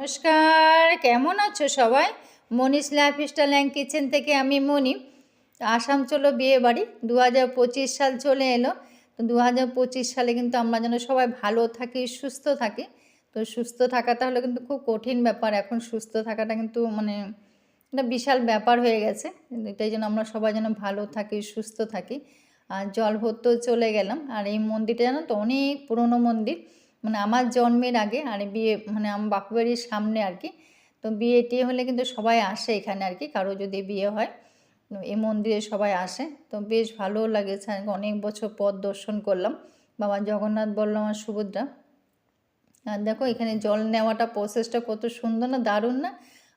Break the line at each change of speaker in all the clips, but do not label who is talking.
নমস্কার, কেমন আছো সবাই? মনীষ লাইফস্টাইল অ্যান্ড কিচেন থেকে আমি মনি। তো আসাম চলো বিয়ে বাড়ি 2025 সাল চলে এলো। তো 2025 সালে কিন্তু আমরা যেন সবাই ভালো থাকি, সুস্থ থাকি। তো সুস্থ থাকাটা হলো কিন্তু খুব কঠিন ব্যাপার। এখন সুস্থ থাকাটা কিন্তু মানে একটা বিশাল ব্যাপার হয়ে গেছে। এটাই যেন আমরা সবাই যেন ভালো থাকি, সুস্থ থাকি। আর জল ভরতেও চলে গেলাম। আর এই মন্দিরটা জানো তো অনেক পুরনো মন্দির। মানে আমার জন্মের আগে, আর বিয়ে মানে আমার বাপের বাড়ির সামনে আর কি। তো বিয়ে টিয়ে হলে কিন্তু সবাই আসে এখানে আর কি, কারো যদি বিয়ে হয় তো এই মন্দিরে সবাই আসে। তো বেশ ভালোও লাগেছে, অনেক বছর পর দর্শন করলাম বাবা জগন্নাথ, বলরাম আর সুভদ্রা। আর দেখো এখানে জল নেওয়াটা প্রসেসটা কত সুন্দর না, দারুণ না?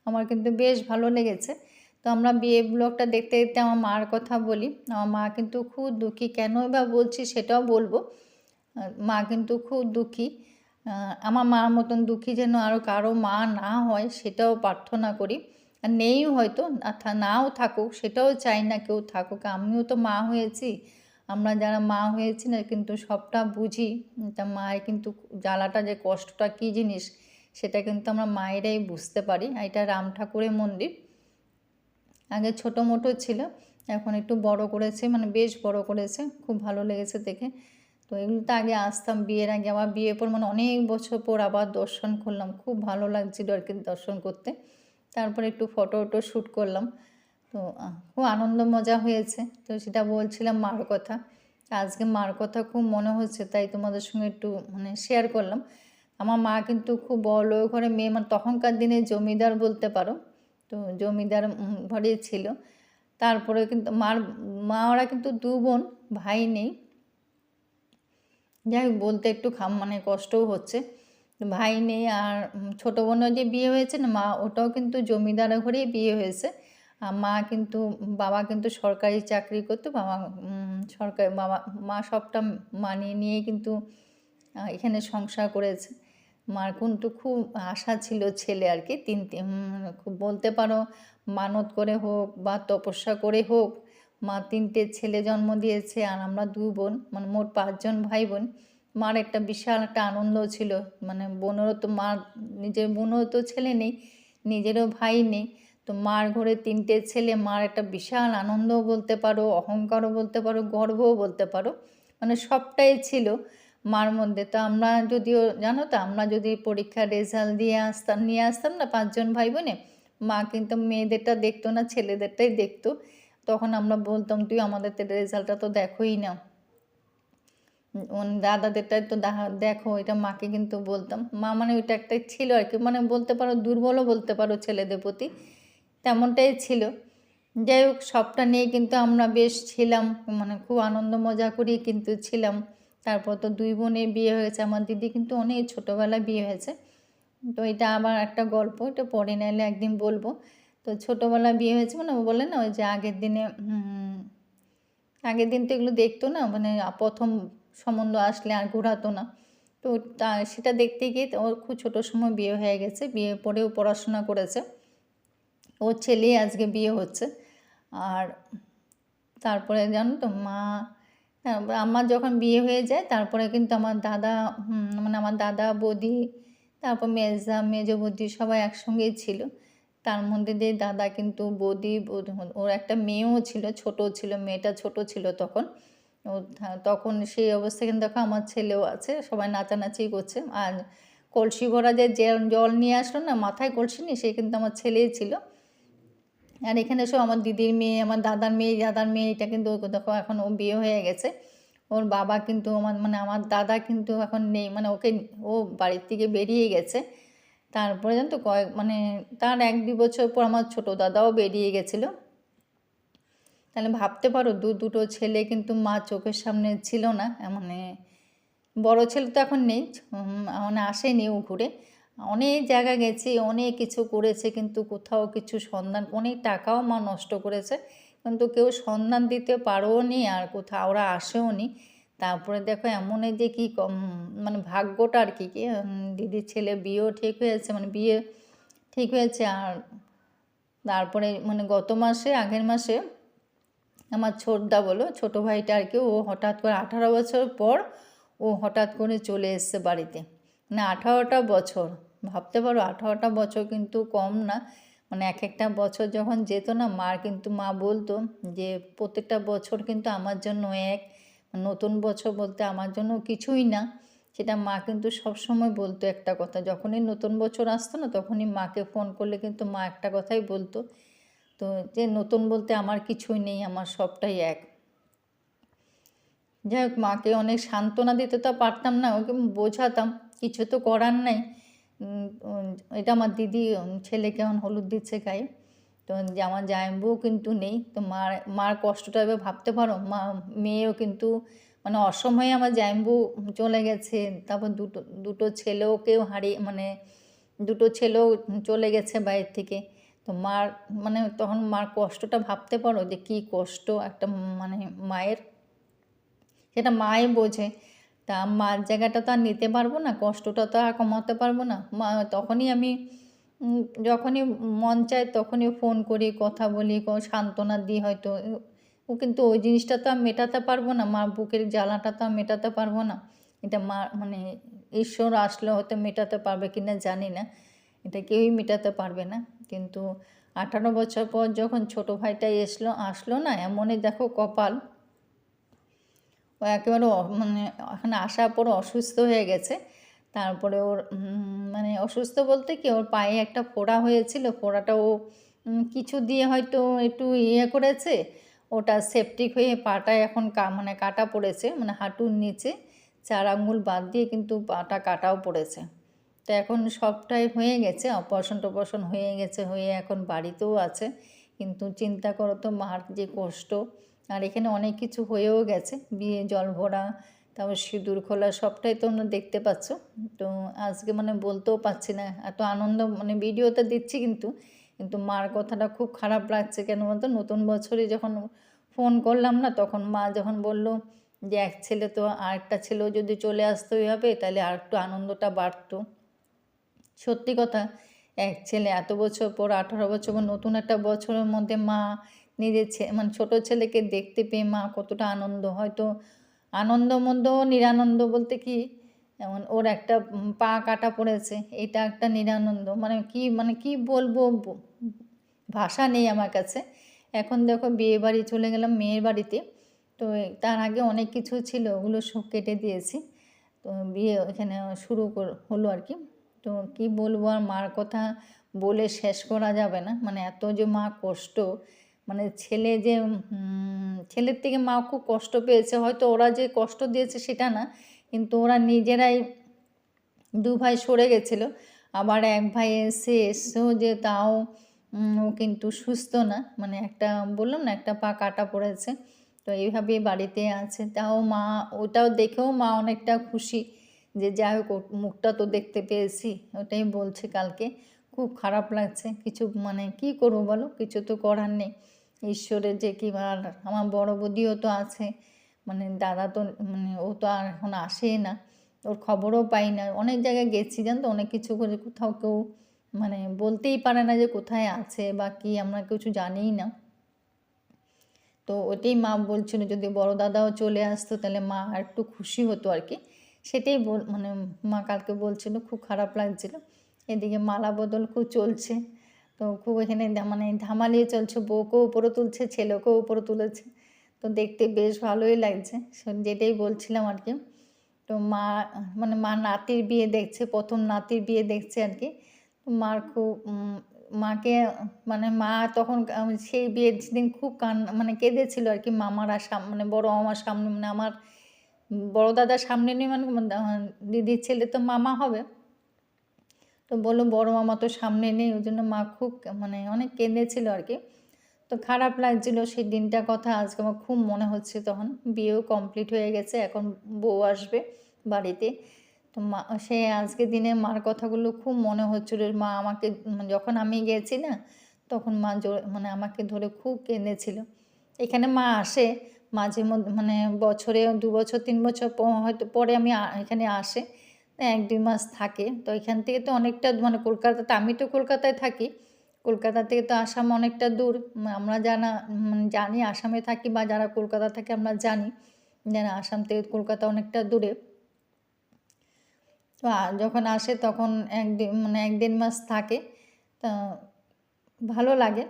আমার কিন্তু বেশ ভালো লেগেছে। তো আমরা বিয়ে ব্লগটা দেখতে দেখতে আমার মার কথা বলি। আমার মা কিন্তু খুব দুঃখী, কেন বা বলছি সেটাও বলবো। মা কিন্তু খুব দুঃখী। আমার মার মতন দুঃখী যেন আরও কারো মা না হয় সেটাও প্রার্থনা করি। আর নেইও হয়তো, নাও থাকুক সেটাও চাই না কেউ থাকুক। আমিও তো মা হয়েছি, আমরা যারা মা হয়েছি না কিন্তু সবটা বুঝি। তা মায়ের কিন্তু জ্বালাটা, যে কষ্টটা কী জিনিস সেটা কিন্তু আমরা মায়েরাই বুঝতে পারি। আর এটা রাম ঠাকুরের মন্দির। আগে ছোটো মোটো ছিল, এখন একটু বড় করেছে, মানে বেশ বড় করেছে, খুব ভালো লেগেছে দেখে। তো এগুলোতে আগে আসতাম বিয়ের আগে, আবার বিয়ের পর মানে অনেক বছর পর আবার দর্শন করলাম, খুব ভালো লাগছিলো আর কি দর্শন করতে। তারপরে একটু ফটো শ্যুট করলাম। তো খুব আনন্দ মজা হয়েছে। তো সেটা বলছিলাম মার কথা। আজকে মার কথা খুব মনে হচ্ছে, তাই তোমাদের সঙ্গে একটু মানে শেয়ার করলাম। আমার মা কিন্তু খুব বড় ঘরে মেয়ে, মানে তখনকার দিনে জমিদার বলতে পারো। তো জমিদার ঘরে ছিল। তারপরে কিন্তু মা ওরা কিন্তু দু বোন, ভাই নেই। যাই হোক, বলতে একটু মানে কষ্টও হচ্ছে। ভাই নেই। আর ছোটো বোনের যে বিয়ে হয়েছে না মা, ওটাও কিন্তু জমিদার ঘরেই বিয়ে হয়েছে। আর মা কিন্তু, বাবা কিন্তু সরকারি চাকরি করতো। বাবা সরকারি, মা সবটা মানিয়ে নিয়েই কিন্তু এখানে সংসার করেছে। মার কিন্তু খুব আশা ছিল ছেলে আর কি, খুব বলতে পারো মানত করে হোক বা তপস্যা করে হোক মা 3টে ছেলে জন্ম দিয়েছে। আর আমরা 2 বোন, মানে মোট 5 জন ভাই বোন। মার একটা বিশাল একটা আনন্দ ছিল, মানে বোনেরও তো, মার নিজের বোনেরও তো ছেলে নেই, নিজেরও ভাই নেই। তো মার ঘরে 3টে ছেলে, মার একটা বিশাল আনন্দও বলতে পারো, অহংকারও বলতে পারো, গর্বও বলতে পারো, মানে সবটাই ছিল মার মধ্যে। তো আমরা যদিও জানো তো, আমরা যদি পরীক্ষার রেজাল্ট নিয়ে আসতাম না 5 জন ভাই বোনে, মা কিন্তু মেয়েদেরটা দেখতো না, ছেলেদেরটাই দেখতো। তখন আমরা বলতাম তুই আমাদের রেজাল্টটা তো দেখোই না, দাদাদেরটাই তো দেখো, এটা মাকে কিন্তু বলতাম। মা মানে ওইটা একটাই ছিল আর কি, মানে বলতে পারো দুর্বলও বলতে পারো ছেলেদের প্রতি, তেমনটাই ছিল। যাই হোক, সবটা নিয়ে কিন্তু আমরা বেশ ছিলাম, মানে খুব আনন্দ মজা করি কিন্তু ছিলাম। তারপর তো 2 বোনের বিয়ে হয়েছে, আমার দিদি কিন্তু অনেক ছোটোবেলায় বিয়ে হয়েছে। তো এটা আবার একটা গল্প, এটা পরে নাইলে একদিন বলবো। তো ছোটোবেলায় বিয়ে হয়েছে, মানে ও বলে না ওই যে আগের দিন তো এগুলো দেখতো না, মানে প্রথম সম্বন্ধ আসলে আর ঘোরাতো না। তো সেটা দেখতে গিয়ে ওর খুব ছোটো সময় বিয়ে হয়ে গেছে, বিয়ে পরেও পড়াশোনা করেছে। ওর ছেলেই আজকে বিয়ে হচ্ছে। আর তারপরে জানো তো আমার যখন বিয়ে হয়ে যায় তারপরে কিন্তু আমার দাদা, মানে আমার দাদা, বৌদি, তারপর মেজো বৌদি সবাই একসঙ্গেই ছিল। তার মধ্যে দিয়ে দাদা কিন্তু বৌদি, ওর একটা মেয়েও ছিল, ছোটো ছিল, মেয়েটা ছোট ছিল তখন। তখন সেই অবস্থায় কিন্তু দেখো আমার ছেলেও আছে, সবাই নাচানাচি করছে। আর কলসি ভরা যে জল নিয়ে আসলো না, মাথায় কলসি নিয়ে, সে কিন্তু আমার ছেলেই ছিল। আর এখানে সব আমার দিদির মেয়ে, আমার দাদার মেয়ে, এটা কিন্তু দেখো এখন ও বিয়ে হয়ে গেছে। ওর বাবা কিন্তু মানে আমার দাদা কিন্তু এখন নেই, মানে ও বাড়ির থেকে বেরিয়ে গেছে। তারপরে জানো তো মানে তার 1-2 বছর পর আমার ছোটো দাদাও বেরিয়ে গেছিলো। তাহলে ভাবতে পারো দুটো ছেলে কিন্তু মা চোখের সামনে ছিল না। মানে বড় ছেলে তো এখন নেই, মানে আসেনি ও ঘুরে। অনেক জায়গা গেছি, অনেক কিছু করেছে, কিন্তু কোথাও কিছু সন্ধান, অনেক টাকাও মা নষ্ট করেছে, কিন্তু কেউ সন্ধান দিতে পারেও নি, আর কোথাও ওরা আসেও নি। তারপরে দেখো এমনই যে কী মানে ভাগ্যটা আর কি দিদির ছেলে বিয়েও ঠিক হয়েছে, মানে বিয়ে ঠিক হয়েছে। আর তারপরে মানে আগের মাসে আমার ছোটো ভাইটা আর কি, ও হঠাৎ করে 18 বছর পর ও হঠাৎ করে চলে এসছে বাড়িতে, মানে 18টা বছর ভাবতে পারো 18টা বছর কিন্তু কম না, মানে এক একটা বছর যখন যেত না মার কিন্তু মা বলতো যে প্রত্যেকটা বছর কিন্তু আমার জন্য এক, নতুন বছর বলতে আমার জন্য কিছুই না। সেটা মা কিন্তু সবসময় বলতো একটা কথা, যখনই নতুন বছর আসতো না তখনই মাকে ফোন করলে কিন্তু মা একটা কথাই বলতো, তো যে নতুন বলতে আমার কিছুই নেই, আমার সবটাই এক। যাই হোক, মাকে অনেক সান্ত্বনা দিতে তো পারতাম না, ওকে বোঝাতাম, কিছু তো করার নাই। এটা আমার দিদি ছেলেকে এখন হলুদ দিচ্ছে গায়ে, তো আমার জামাইবাবু কিন্তু নেই, তো মার কষ্টটা এবার ভাবতে পারো। মেয়েও কিন্তু মানে অসময়ে আমার জামাইবাবু চলে গেছে, তারপর দুটো ছেলেওকেও হারিয়ে, মানে দুটো ছেলেও চলে গেছে বাইরের থেকে। তো মানে তখন মার কষ্টটা ভাবতে পারো যে কী কষ্ট একটা মানে মায়ের, সেটা মাই বোঝে। তা মার জায়গাটা তো আর নিতে পারবো না, কষ্টটা তো আর কমাতে পারবো না। তখনই আমি যখনই মন চায় তখনই ফোন করি, কথা বলি, সান্ত্বনা দিই হয়তো। ও কিন্তু ওই জিনিসটা তো আর মেটাতে পারবো না, মার বুকের জ্বালাটা তো আর মেটাতে পারবো না। এটা মানে ঈশ্বর আসলে হয়তো মেটাতে পারবে কি না জানি না, এটা কেউই মেটাতে পারবে না। কিন্তু 18 বছর পর যখন ছোটো ভাইটা আসলো না, এমনই দেখো কপাল, ও একেবারে মানে এখানে আসার পর অসুস্থ হয়ে গেছে। তারপরে ওর মানে অসুস্থ বলতে কি, ওর পায়ে একটা ফোড়া হয়েছিল, ফোড়াটা ও কিছু দিয়ে হয়তো একটু করেছে, ওটা সেপটিক হয়ে পাটা এখন মানে কাটা পড়েছে, মানে হাঁটুর নিচে 4 আঙ্গুল বাদ দিয়ে কিন্তু পাটা কাটাও পড়েছে। তো এখন সবটাই হয়ে গেছে, অপারেশন টপারেশন হয়ে গেছে, হয়ে এখন বাড়িতেও আছে। কিন্তু চিন্তা করো তো মার যে কষ্ট, আর এখানে অনেক কিছু হয়েও গেছে, বিয়ে জল ভরা, তারপর সিঁদুর খোলা, সবটাই তোমরা দেখতে পাচ্ছ। তো আজকে মানে বলতেও পারছি না, এত আনন্দ, মানে ভিডিওতে দিচ্ছি কিন্তু কিন্তু মার কথাটা খুব খারাপ লাগছে। কেন বলতো, নতুন বছরে যখন ফোন করলাম না, তখন মা যখন বলল যে এক ছেলে, তো আরেকটা ছেলেও যদি চলে আসতো এইভাবে তাহলে আর একটু আনন্দটা বাড়তো। সত্যি কথা, এক ছেলে এত বছর পর, 18 বছর পর নতুন একটা বছরের মধ্যে মা নিজের মানে ছোটো ছেলেকে দেখতে পেয়ে মা কতটা আনন্দ, হয়তো আনন্দ মধ্যেও নিরানন্দ বলতে কি, যেমন ওর একটা পা কাটা পড়েছে, এটা একটা নিরানন্দ, মানে কি বলবো, ভাষা নেই আমার কাছে। এখন দেখো বিয়ে বাড়ি চলে গেলাম মেয়ের বাড়িতে, তো তার আগে অনেক কিছু ছিল, ওগুলো সব কেটে দিয়েছি। তো বিয়ে এখানে শুরু হলো আর কি। তো কি বলবো, আর মার কথা বলে শেষ করা যাবে না, মানে এত যে মা কষ্ট, মানে ছেলের থেকে মা খুব কষ্ট পেয়েছে, হয়তো ওরা যে কষ্ট দিয়েছে সেটা না, কিন্তু ওরা নিজেরাই, 2 ভাই সরে গেছিলো, আবার এক ভাই এসেও যে তাও ও কিন্তু সুস্থ না, মানে একটা বললাম না একটা পা কাটা পড়েছে, তো এইভাবেই বাড়িতে আছে। তাও মা, ওটাও দেখেও মা অনেকটা খুশি যে যাই হোক মুখটা তো দেখতে পেয়েছি, ওটাই বলছে কালকে। খুব খারাপ লাগছে, কিছু মানে কি করবো বলো, কিছু তো করার নেই, ঈশ্বরের যে কি। আর আমার বড় বৌদিও তো আছে, মানে দাদা তো মানে ও তো আর এখন আসেই না, ওর খবরও পাই না, অনেক জায়গায় গেছি জানো তো, অনেক কিছু করে কোথাও কেউ মানে বলতেই পারে না যে কোথায় আছে বা কি, আমরা কিছু জানিই না। তো ওটাই মা বলছিল যদি বড় দাদাও চলে আসতো তাহলে মা আর একটু খুশি হতো আর কি, সেটাই মানে মা কালকে বলছিল, খুব খারাপ লাগছিল। এদিকে মালা বদল খুব চলছে, তো খুব এখানে মানে ধামালিয়ে চলছে, বউকেও উপরে তুলছে, ছেলেকেও উপরে তুলেছে, তো দেখতে বেশ ভালোই লাগছে, যেটাই বলছিলাম আর কি। তো মানে মা নাতির বিয়ে দেখছে, প্রথম নাতির বিয়ে দেখছে আর কি। মার খুব মাকে মানে মা তখন সেই বিয়ের দিন খুব মানে কেঁদেছিল আর কি। মামারা মানে বড় মামার সামনে, মানে আমার বড় দাদার সামনে নেই, মানে দিদির ছেলে তো মামা হবে, তো বললো বড় মামা তো সামনে নেই, ওই জন্য মা খুব মানে অনেক কেঁদেছিল আর কি। তো খারাপ লাগছিল সেই দিনটার কথা, আজকে আমার খুব মনে হচ্ছে। তখন বিয়েও কমপ্লিট হয়ে গেছে, এখন বউ আসবে বাড়িতে, তো মা সে আজকে দিনে মার কথাগুলো খুব মনে হচ্ছিল। মা আমাকে যখন আমি গেছি না, তখন মা মানে আমাকে ধরে খুব কেঁদেছিল। এখানে মা আসে মাঝে মধ্যে, মানে বছরে 2 বছর 3 বছর হয়তো পরে আমি এখানে আসে, 1-2 মাস থাকে। তো এখান থেকে তো অনেকটা মানে কলকাতাতে, আমি তো কলকাতায় থাকি, কলকাতা থেকে তো আসাম অনেকটা দূর। আমরা জানি আসামে থাকি বা যারা কলকাতা থাকে আমরা জানি, আসাম থেকে কলকাতা অনেকটা দূরে। তো যখন আসে তখন একদিন মানে 1-1.5 মাস থাকে, তা ভালো লাগে।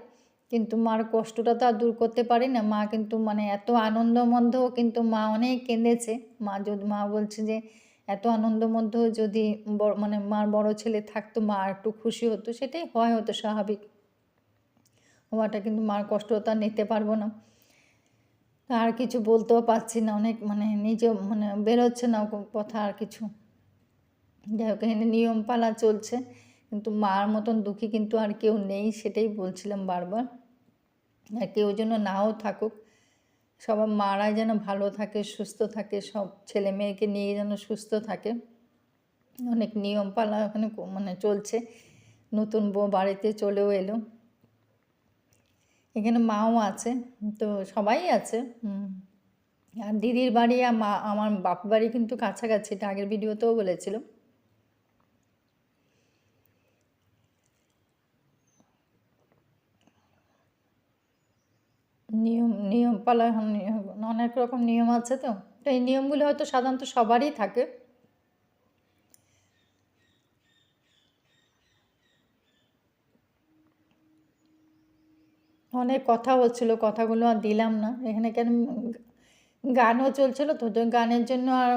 কিন্তু মার কষ্টটা তো আর দূর করতে পারি না। মা কিন্তু মানে এত আনন্দের মধ্যেও কিন্তু মা অনেক কেঁদেছে। মা বলছে যে এত আনন্দের মধ্যেও যদি মানে মার বড় ছেলে থাকতো মা একটু খুশি হতো, সেটাই হয়তো স্বাভাবিক হওয়াটা, কিন্তু মার কষ্ট তো আর নিতে পারবো না। আর কিছু বলতেও পারছি না, অনেক মানে নিজে মানে বেরোচ্ছে না কথা আর কিছু। যাই হোক, এখানে নিয়ম পালা চলছে, কিন্তু মার মতন দুঃখী কিন্তু আর কেউ নেই, সেটাই বলছিলাম বারবার। আর কেউ যেন নাও থাকুক, সবার মারাই যেন ভালো থাকে, সুস্থ থাকে, সব ছেলে মেয়েকে নিয়ে যেন সুস্থ থাকে। অনেক নিয়ম পালা ওখানে মানে চলছে। নতুন বউ বাড়িতে চলেও এলো, এখানে মাও আছে, তো সবাই আছে। আর দিদির বাড়ি আর আমার বাপ বাড়ি কিন্তু কাছাকাছি, এটা আগের ভিডিওতেও বলেছিলাম। নিয়ম পালা অনেক রকম নিয়ম আছে, তো এই নিয়মগুলো হয়তো সাধারণত সবারই থাকে। অনেক কথা হচ্ছিলো, কথাগুলো আর দিলাম না এখানে, কেন গানও চলছিল তো, গানের জন্য আর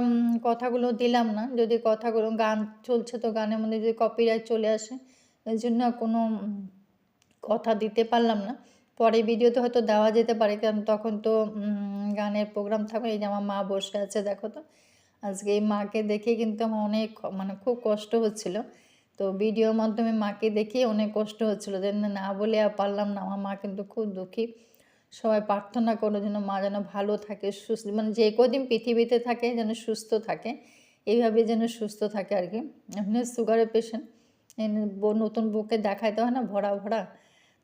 কথাগুলো দিলাম না। যদি কথাগুলো গান চলছে তো গানের মধ্যে যদি কপিরাইট চলে আসে, এই জন্য কোনো কথা দিতে পারলাম না। পরে ভিডিওতে হয়তো দেওয়া যেতে পারে, কারণ তখন তো গানের প্রোগ্রাম থাকবে। এই যে আমার মা বসে আছে দেখো তো, আজকে এই মাকে দেখে কিন্তু আমার অনেক মানে খুব কষ্ট হচ্ছিল। তো ভিডিওর মাধ্যমে মাকে দেখে অনেক কষ্ট হচ্ছিলো, যে না বলে আর পারলাম না। আমার মা কিন্তু খুব দুঃখী। সবাই প্রার্থনা করো যেন মা যেন ভালো থাকে, সুস্থ, মানে যে কদিন পৃথিবীতে থাকে যেন সুস্থ থাকে, এইভাবে যেন সুস্থ থাকে আর কি। এমনি সুগারের পেশেন্ট, নতুন বউকে দেখাইতে হয় না ভরা ভরা।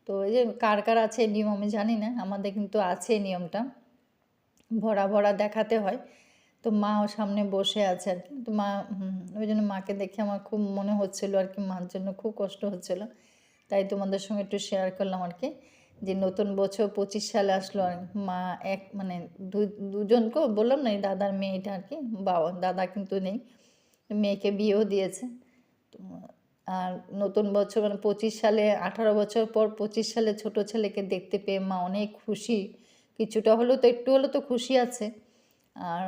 তো এই যে কার কার আছে এই নিয়ম আমি জানি না, আমাদের কিন্তু আছে এই নিয়মটা, ভরা ভরা দেখাতে হয়। তো মাও সামনে বসে আছে আর কি। তো মা ওই জন্য মাকে দেখে আমার খুব মনে হচ্ছিলো আর কি, মার জন্য খুব কষ্ট হচ্ছিলো, তাই তোমাদের সঙ্গে একটু শেয়ার করলাম আর কি। যে নতুন বছর 25 সালে আসলো, আর মা এক মানে দুজনকেও বললাম না, এই দাদার মেয়েটা আর কি, বাবা দাদা কিন্তু নেই, মেয়েকে বিয়েও দিয়েছে। তো আর নতুন বছর মানে 25 সালে 18 বছর পর 25 সালে ছোট ছেলেকে দেখতে পেয়ে মা অনেক খুশি, কিছুটা হলেও তো একটু হলেও তো খুশি আছে। আর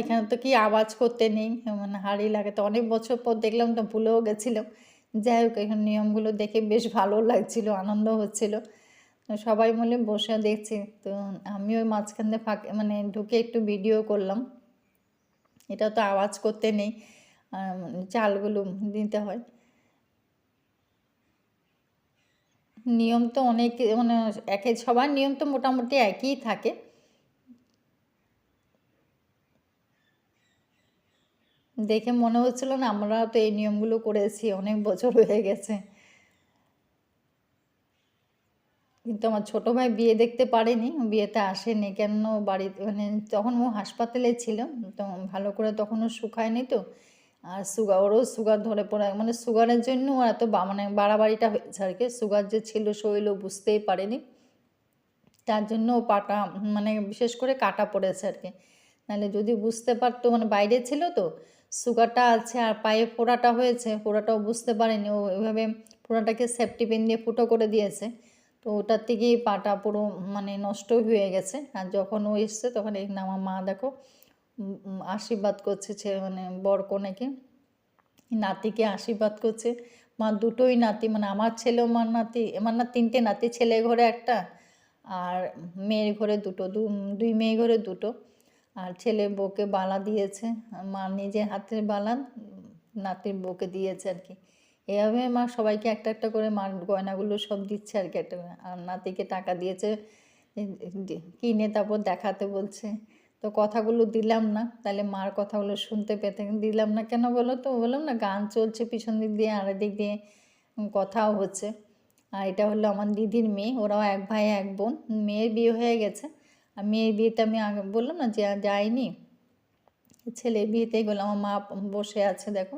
এখানে তো কি আওয়াজ করতে নেই, মানে হাঁড়ি লাগাতে অনেক বছর পর দেখলাম, তো ভুলেও গেছিলাম। যাই হোক, এখানে নিয়মগুলো দেখে বেশ ভালো লাগছিল, আনন্দ হচ্ছিল। সবাই মিলে বসে দেখছি, তো আমিও মাঝখান দিয়ে মানে ঢুকে একটু ভিডিও করলাম। এটা তো আওয়াজ করতে নেই, চালগুলো দিতে হয়। নিয়ম তো অনেক মানে সবার নিয়ম তো মোটামুটি একই থাকে। দেখে মনে হচ্ছিল না আমরা তো এই নিয়মগুলো করেছি, অনেক বছর হয়ে গেছে। কিন্তু আমার ছোটো ভাই বিয়ে দেখতে পারেনি, বিয়েতে আসেনি, কেন বাড়িতে মানে তখন ও হাসপাতালে ছিল, তো ভালো করে তখনও শুকায়নি তো। আর ওরও সুগার ধরে পড়ে, মানে সুগারের জন্য ও এত মানে বাড়াবাড়িটা হয়েছে আর কি। সুগার যে ছিল শরীরে বুঝতেই পারেনি, তার জন্য ও পাটা মানে বিশেষ করে কাটা পড়েছে আর কি। নাহলে যদি বুঝতে পারতো, মানে বাইরে ছিল তো, সুগারটা আছে আর পায়ে ফোড়াটা হয়েছে, ফোড়াটাও বুঝতে পারেনি, ও এভাবে ফোড়াটাকে সেফটি পিন দিয়ে ফুটো করে দিয়েছে। তো ওটার থেকেই পাটা পুরো মানে নষ্ট হয়ে গেছে। আর যখন ও এসছে তখন এই আমার মা দেখো আশীর্বাদ করছে, মানে বর কনেকে, নাতিকে আশীর্বাদ করছে। মা দুটোই নাতি, মানে আমার ছেলেও আমার নাতি, আমার না 3টে নাতি, ছেলে ঘরে একটা আর মেয়ের ঘরে দুটো, দুই মেয়ে ঘরে দুটো। আর ছেলে বউকে বালা দিয়েছে, মা নিজের হাতের বালা নাতির বউকে দিয়েছে আর কি। এভাবে মা সবাইকে একটা একটা করে মার গয়নাগুলো সব দিচ্ছে আর কি একটা, আর নাতিকে টাকা দিয়েছে কিনে, তারপর দেখাতে বলছে। তো কথাগুলো দিলাম না, তাহলে মার কথাগুলো শুনতে পেতে, দিলাম না কেন বলো তো, বললাম না গান চলছে পিছন দিক দিয়ে, আর দিক দিয়ে কথাও হচ্ছে। আর এটা হলো আমার দিদির মেয়ে, ওরাও এক ভাই এক বোন, মেয়ের বিয়ে হয়ে গেছে। আর মেয়ের বিয়েতে আমি আগে বললাম না যে যাইনি, ছেলের বিয়েতেই গেলাম। আমার মা বসে আছে দেখো,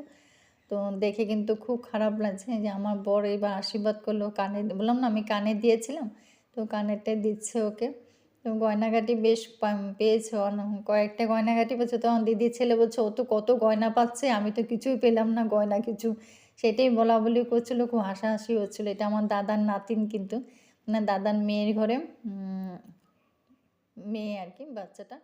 তো দেখে কিন্তু খুব খারাপ লাগছে যে আমার বর এবার আশীর্বাদ করলো, কানে বললাম না আমি কানে দিয়েছিলাম, তো কানেরটাই দিচ্ছে ওকে। তো গয়নাগাটি বেশ পেয়েছো, কয়েকটা গয়নাগাটি পেয়েছো। তখন দিদির ছেলে বলছে, ও তো কত গয়না পাচ্ছে, আমি তো কিছুই পেলাম না গয়না কিছু। সেটাই বলা বলি করছিলো, খুব হাসাহাসি হচ্ছিলো। এটা আমার দাদার নাতিন কিন্তু, মানে দাদার মেয়ের ঘরে মেয়ে আর কি বাচ্চাটা।